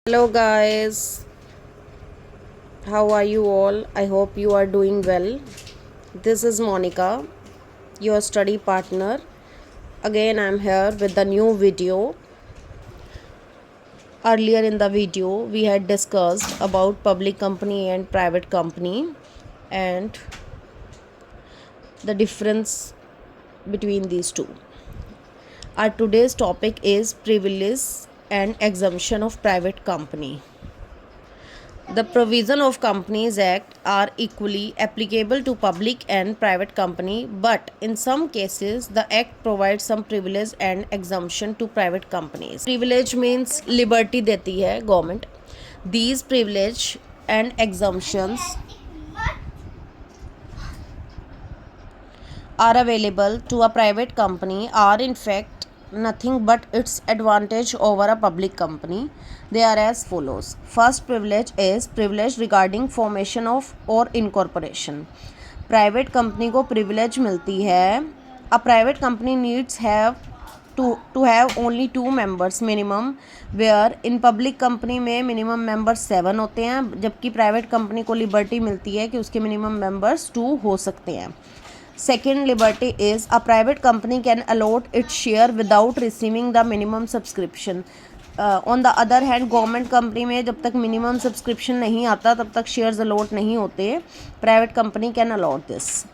Hello, guys. How are you all? I hope you are doing well. This is Monica, your study partner. Again, I'm here with the new video. Earlier in the video, we had discussed about public company and private company and the difference between these two. Our today's topic is privilege and exemption of private company. The provision of Companies Act are equally applicable to public and private company, but in some cases the act provides some privilege and exemption to private companies. Privilege means liberty देती है government. These privilege and exemptions are available to a private company are in fact nothing but its advantage over a public company. They are as follows. First privilege is privilege regarding formation of or incorporation. Private company को privilege मिलती है. A private company needs have to have only 2 members minimum, where in public company में minimum members 7 होते हैं, जबकि private company को liberty मिलती है कि उसके minimum members 2 हो सकते हैं. Second liberty is a private company can allot its share without receiving the minimum subscription. On the other hand, government company में जब तक मिनिमम सब्सक्रिप्शन नहीं आता तब तक शेयर्स अलॉट नहीं होते. Private company can allot this.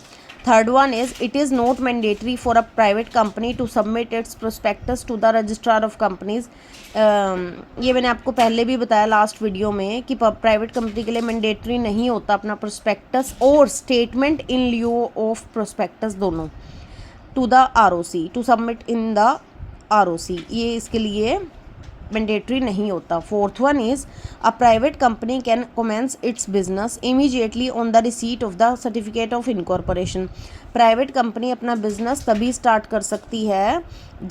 Third one is it is not mandatory for a private company to submit its prospectus to the registrar of companies. ये मैंने आपको पहले भी बताया लास्ट वीडियो में कि प्राइवेट कंपनी के लिए मैंडेटरी नहीं होता अपना प्रोस्पेक्टस और statement in lieu of prospectus दोनों to the ROC to submit in the ROC. ये इसके लिए मैंडेटरी नहीं होता. Fourth one is a private company can commence its business immediately on the receipt of the certificate of incorporation. Private company अपना business तभी start कर सकती है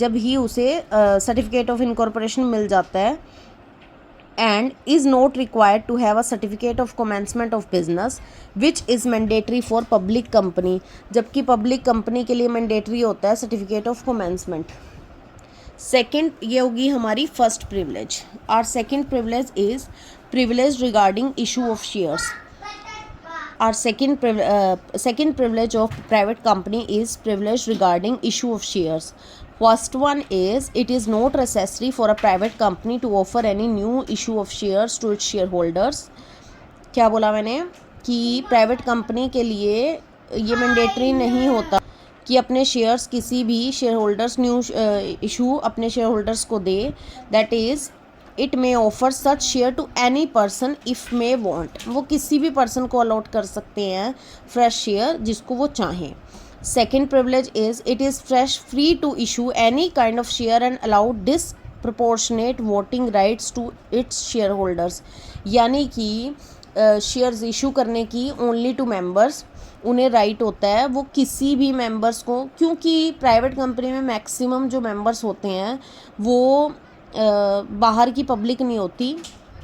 जब ही उसे सर्टिफिकेट ऑफ इनकॉर्पोरेशन मिल जाता है and is not required to have a certificate of commencement of business which is mandatory for public company. जबकि public company के लिए mandatory होता है certificate of commencement. सेकेंड ये होगी हमारी first privilege. Are second privilege is privilege regarding issue of shares. Are second privilege of private company is privilege regarding issue of shares. First one is it is not necessary for a private company to offer any new issue of shares to its shareholders. क्या बोला मैंने कि private company के लिए ये mandatory नहीं होता कि अपने शेयर्स किसी भी शेयर होल्डर्स न्यू इशू अपने शेयर होल्डर्स को दे. That is it may offer such share to any person if may want. वो किसी भी पर्सन को अलॉट कर सकते हैं फ्रेश शेयर जिसको वो चाहें. Second privilege is it is fresh free to issue any kind of share and allowed disproportionate voting rights to its share holders. यानी कि शेयर्स इशू करने की ओनली टू मेंबर्स उन्हें राइट होता है वो किसी भी मेंबर्स को, क्योंकि प्राइवेट कंपनी में मैक्सिमम जो मेंबर्स होते हैं वो बाहर की पब्लिक नहीं होती.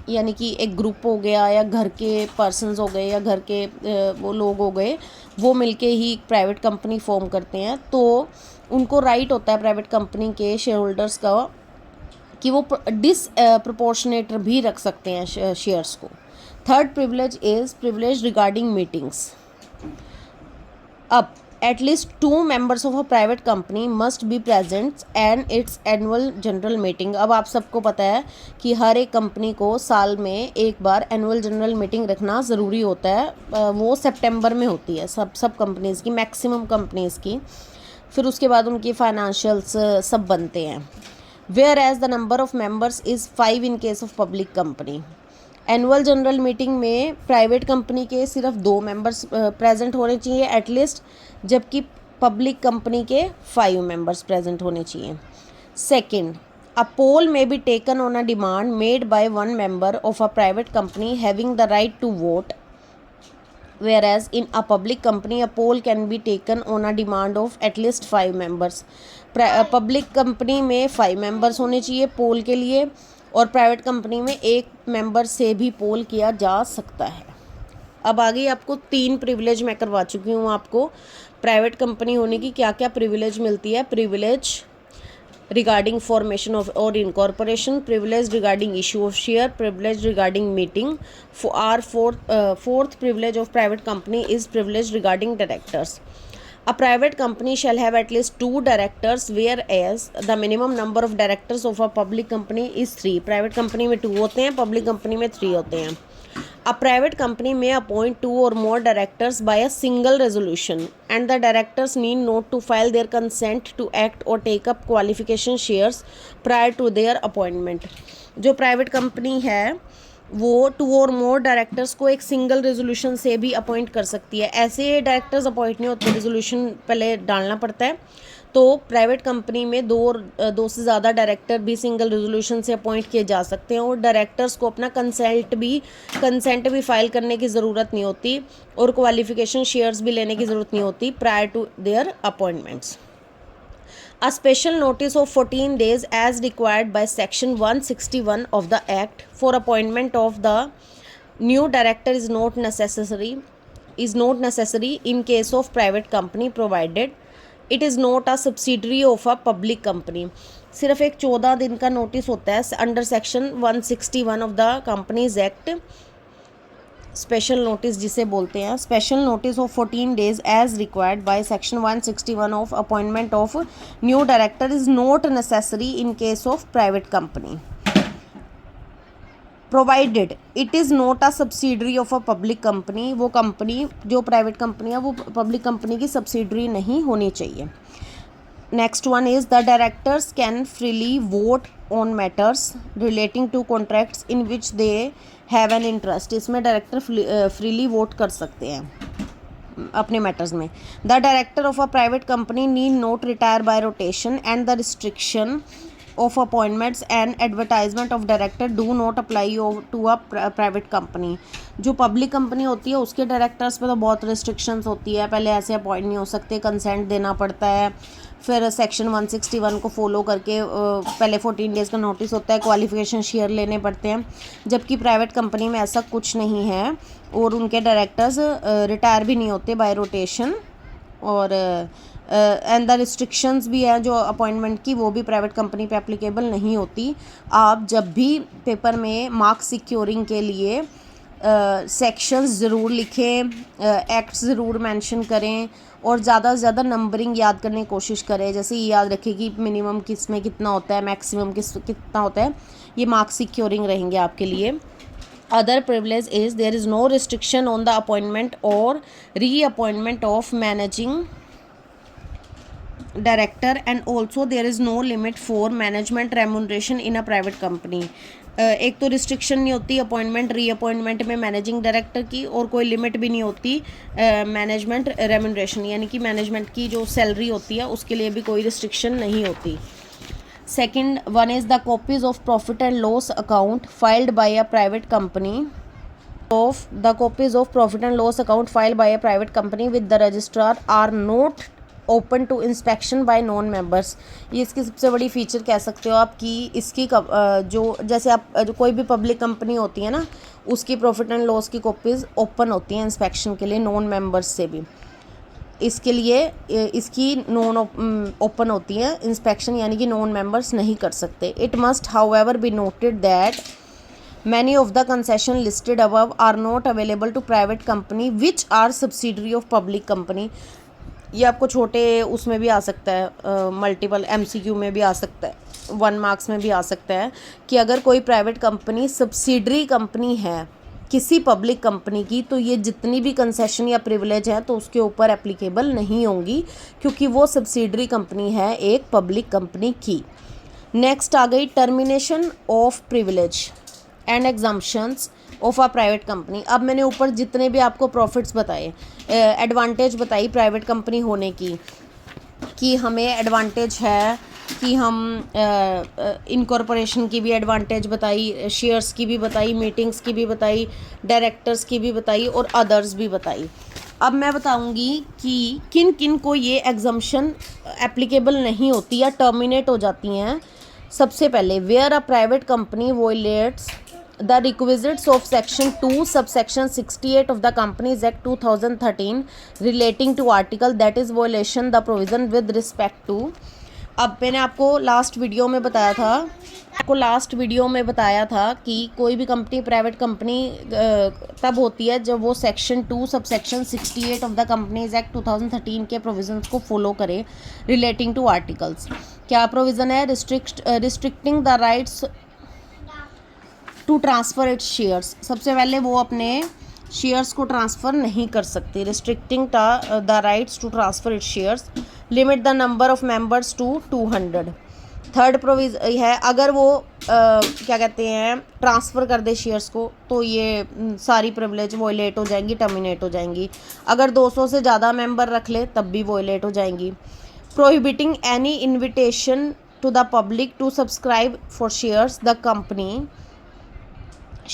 यानी कि एक ग्रुप हो गया या घर के पर्सन्स हो गए या घर के वो लोग हो गए, वो मिलके ही प्राइवेट कंपनी फॉर्म करते हैं. तो उनको राइट होता है प्राइवेट कंपनी के शेयर होल्डर्स का कि वो डिसप्रपोर्शनेट भी रख सकते हैं शेयर्स को. Third privilege is privilege regarding meetings. अब at least 2 members of a private company must be present and its annual general meeting. अब आप सबको पता है कि हर एक कंपनी को साल में एक बार एनुअल जनरल मीटिंग रखना ज़रूरी होता है. वो सितंबर में होती है सब कंपनीज़ की, मैक्सिमम कंपनीज़ की. फिर उसके बाद उनकी फाइनेंशियल्स सब बनते हैं. Whereas the number of members is 5 in case of public company. Annual general meeting में प्राइवेट कंपनी के सिर्फ 2 मेंबर्स प्रेजेंट होने चाहिए एटलीस्ट, जबकि पब्लिक कंपनी के 5 मेंबर्स प्रेजेंट होने चाहिए. Second, a poll may be taken on a demand made by 1 member of a private company having the right to vote, whereas in a public company a poll can be taken on a demand of at least 5 members. Public company में 5 members होने चाहिए पोल के लिए और private company में 1 member से भी पोल किया जा सकता है. अब आगे आपको 3 प्रिविलेज मैं करवा चुकी हूँ. आपको प्राइवेट कंपनी होने की क्या क्या प्रिविलेज मिलती है. Privilege regarding formation of or incorporation, privilege regarding issue of share, privilege regarding meeting. For our fourth privilege of private company is privilege regarding directors. A private company shall have at least 2 directors, whereas the minimum number of directors of a public company is 3. Private company में 2 होते हैं, public company में 3 होते हैं. A private company may appoint 2 or more directors by a single resolution, and the directors need not to file their consent to act or take up qualification shares prior to their appointment. जो private company है वो 2 और मोर directors को एक single resolution से भी appoint कर सकती है. ऐसे डायरेक्टर्स अपॉइंट नहीं होते, रेजोल्यूशन पहले डालना पड़ता है. तो प्राइवेट कंपनी में 2 से ज़्यादा डायरेक्टर भी सिंगल रेजोल्यूशन से अपॉइंट किए जा सकते हैं, और डायरेक्टर्स को अपना कंसेंट भी फाइल करने की ज़रूरत नहीं होती, और क्वालिफिकेशन शेयर्स भी लेने की ज़रूरत नहीं होती prior to their appointments. A special notice of 14 days as required by section 161 of the act for appointment of the new director is not necessary in case of private company, provided it is not a subsidiary of a public company. सिर्फ एक 14 दिन का notice होता है under section 161 of the companies act. Special notice जिसे बोलते हैं, special notice of 14 days as required by section 161 of appointment of new director is not necessary in case of private company, provided it is not a subsidiary of a public company. वो company जो private company है वो public company की subsidiary नहीं होनी चाहिए. Next one is the directors can freely vote on matters relating to contracts in which they have an interest. इसमें director freely vote कर सकते हैं अपने मैटर्स में. The director of a private company need not retire by rotation, and the restriction of appointments and advertisement of director do not apply to a private company. जो public company होती है उसके directors पे तो बहुत restrictions होती है. पहले ऐसे अपॉइंट नहीं हो सकते, कंसेंट देना पड़ता है. फिर सेक्शन 161 को फॉलो करके पहले 14 डेज़ का नोटिस होता है, क्वालिफिकेशन शेयर लेने पड़ते हैं. जबकि प्राइवेट कंपनी में ऐसा कुछ नहीं है, और उनके डायरेक्टर्स रिटायर भी नहीं होते बाय रोटेशन. और एंड द रिस्ट्रिक्शंस भी है जो अपॉइंटमेंट की, वो भी प्राइवेट कंपनी पे एप्लीकेबल नहीं होती. आप जब भी पेपर में मार्क्स सिक्योरिंग के लिए सेक्शंस ज़रूर लिखें, एक्ट्स ज़रूर मेंशन करें, और ज़्यादा से ज़्यादा नंबरिंग याद करने की कोशिश करें. जैसे ये याद रखें कि मिनिमम किस में कितना होता है, मैक्सिमम कितना होता है. ये मार्क्स सिक्योरिंग रहेंगे आपके लिए. Other privilege is there is no restriction on the appointment or reappointment of managing director, and also there is no limit for management remuneration in a private company. एक तो restriction नहीं होती appointment reappointment में managing director की, और कोई limit भी नहीं होती मैनेजमेंट रेमुनरेशन यानी कि मैनेजमेंट की जो सैलरी होती है उसके लिए भी कोई रिस्ट्रिक्शन नहीं होती. Second one is the copies of profit and loss account filed by a private company with the registrar are not open to inspection by non members. ये इसकी सबसे बड़ी फीचर कह सकते हो आप कि इसकी जो जैसे आप जो कोई भी पब्लिक कंपनी होती है ना, उसकी प्रॉफिट एंड लॉस की कॉपीज़ ओपन होती हैं इंस्पेक्शन के लिए नॉन मेंबर्स से भी. इसके लिए इसकी नॉन ओपन होती है इंस्पेक्शन, यानी कि नॉन मेंबर्स नहीं कर सकते. It must however be noted that many of the concession listed above are not available to private company which are subsidiary of public company. ये आपको छोटे उसमें भी आ सकता है, मल्टीपल MCQ में भी आ सकता है, 1 मार्क्स में भी आ सकता है कि अगर कोई प्राइवेट कंपनी सब्सिडरी कंपनी है किसी पब्लिक कंपनी की, तो ये जितनी भी कंसेशन या प्रिविलेज है तो उसके ऊपर एप्लीकेबल नहीं होंगी, क्योंकि वो सब्सिडरी कंपनी है एक पब्लिक कंपनी की. नेक्स्ट आ गई termination of privilege and exemptions of a private company. अब मैंने ऊपर जितने भी आपको प्रॉफिट्स बताए, एडवांटेज बताई प्राइवेट कंपनी होने की, कि हमें एडवांटेज है कि हम इनकॉर्पोरेशन की भी एडवांटेज बताई, शेयर्स की भी बताई, मीटिंग्स की भी बताई, डायरेक्टर्स की भी बताई, और अदर्स भी बताई. अब मैं बताऊंगी कि किन किन को ये एग्जम्पशन एप्लीकेबल नहीं होती या टर्मिनेट हो जाती हैं. सबसे पहले, where a private company violates the requisites of section 2 subsection 68 of the Companies Act 2013 relating to article that is violation the provision with respect to अब मैंने आपको लास्ट वीडियो में बताया था कि कोई भी कंपनी प्राइवेट कंपनी तब होती है जब वो section 2 sub section 68 of the companies act 2013 के प्रोविजंस को फॉलो करे रिलेटिंग टू आर्टिकल्स। क्या प्रोविज़न है? Restricting the rights to transfer its shares. सबसे पहले वो अपने शेयर्स को ट्रांसफ़र नहीं कर सकती। Restricting the rights to transfer its shares. Limit the number of members to 200। Third provision है, अगर वो क्या कहते हैं ट्रांसफ़र कर दे शेयर्स को तो ये सारी प्रिविलेज वॉयलेट हो जाएंगी, टर्मिनेट हो जाएंगी। अगर 200 से ज़्यादा मेंबर रख ले तब भी वॉयलेट हो जाएंगी। Prohibiting any invitation to the public to subscribe for shares the company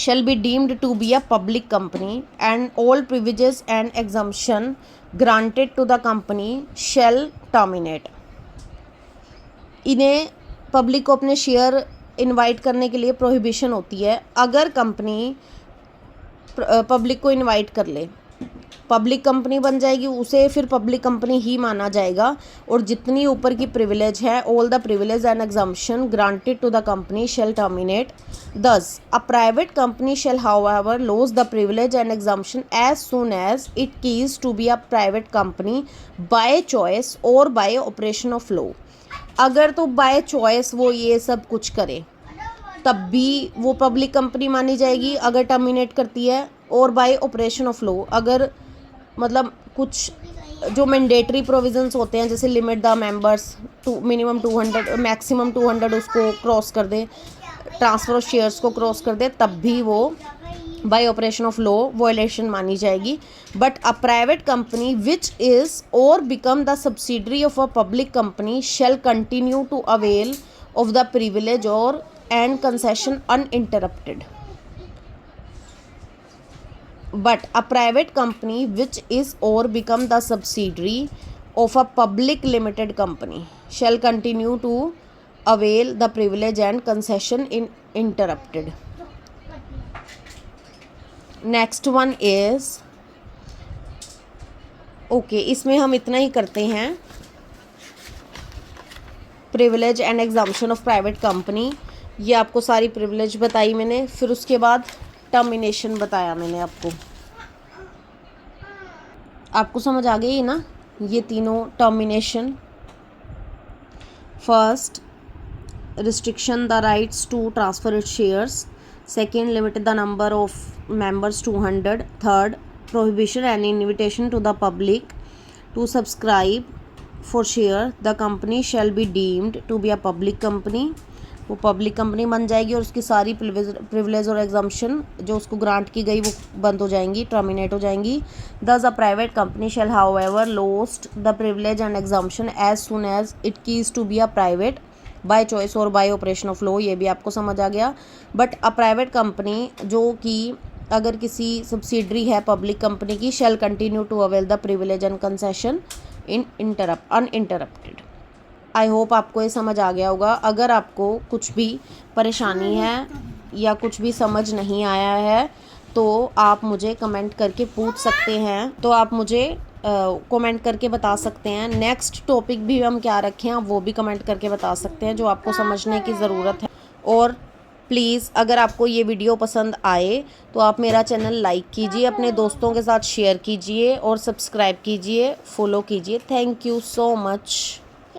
shall be deemed to be a public company and all privileges and exemption granted to the company shall terminate। इन्हें public को अपने share invite करने के लिए prohibition होती है। अगर company public को इनवाइट कर ले, पब्लिक कंपनी बन जाएगी, उसे फिर पब्लिक कंपनी ही माना जाएगा और जितनी ऊपर की प्रिविलेज है all the privilege and exemption granted to the company shall terminate. Thus a private company shall however lose the privilege and exemption as soon as it ceases to be a private company by choice और by operation of law. अगर तो by choice वो ये सब कुछ करे तब भी वो पब्लिक कंपनी मानी जाएगी अगर टर्मिनेट करती है, और बाय ऑपरेशन ऑफ लॉ अगर मतलब कुछ जो मैंडेटरी प्रोविजंस होते हैं जैसे limit the members to minimum 200 maximum 200 उसको क्रॉस कर दे, ट्रांसफ़र ऑफ शेयर्स को क्रॉस कर दे, तब भी वो by operation of law violation मानी जाएगी। But a private company which is और become the subsidiary of a public company shall continue to avail of the privilege और and concession uninterrupted. But a private company which is or become the subsidiary of a public limited company shall continue to avail the privilege and concession in interrupted. Next one is okay, इसमें हम इतना ही करते हैं। Privilege and exemption of private company, ये आपको सारी privilege बताई मैंने। फिर उसके बाद टर्मिनेशन बताया मैंने आपको समझ आ गई ना ये तीनों termination. First, restriction the rights to transfer its shares. Second, limit the number of members 200। Third, prohibition and invitation to the public to subscribe for share the company shall be deemed to be a public company. वो public company बन जाएगी और उसकी सारी privilege और exemption जो उसको grant की गई वो बंद हो जाएंगी, टर्मिनेट हो जाएंगी। Thus a private company shall however lost the privilege and exemption as soon as it ceases to be a private by choice और बाय ऑपरेशन ऑफ लॉ। ये भी आपको समझ आ गया। बट अ प्राइवेट कंपनी जो कि अगर किसी सब्सिडरी है पब्लिक कंपनी की shall continue to avail the privilege and concession in uninterrupted. I hope आपको ये समझ आ गया होगा। अगर आपको कुछ भी परेशानी है या कुछ भी समझ नहीं आया है तो आप मुझे कमेंट करके पूछ सकते हैं, तो आप मुझे कमेंट करके बता सकते हैं। नेक्स्ट टॉपिक भी हम क्या रखें आप वो भी कमेंट करके बता सकते हैं जो आपको समझने की ज़रूरत है। और प्लीज़ अगर आपको ये वीडियो पसंद आए तो आप मेरा चैनल लाइक कीजिए, अपने दोस्तों के साथ शेयर कीजिए और सब्सक्राइब कीजिए, फॉलो कीजिए। Thank you so much.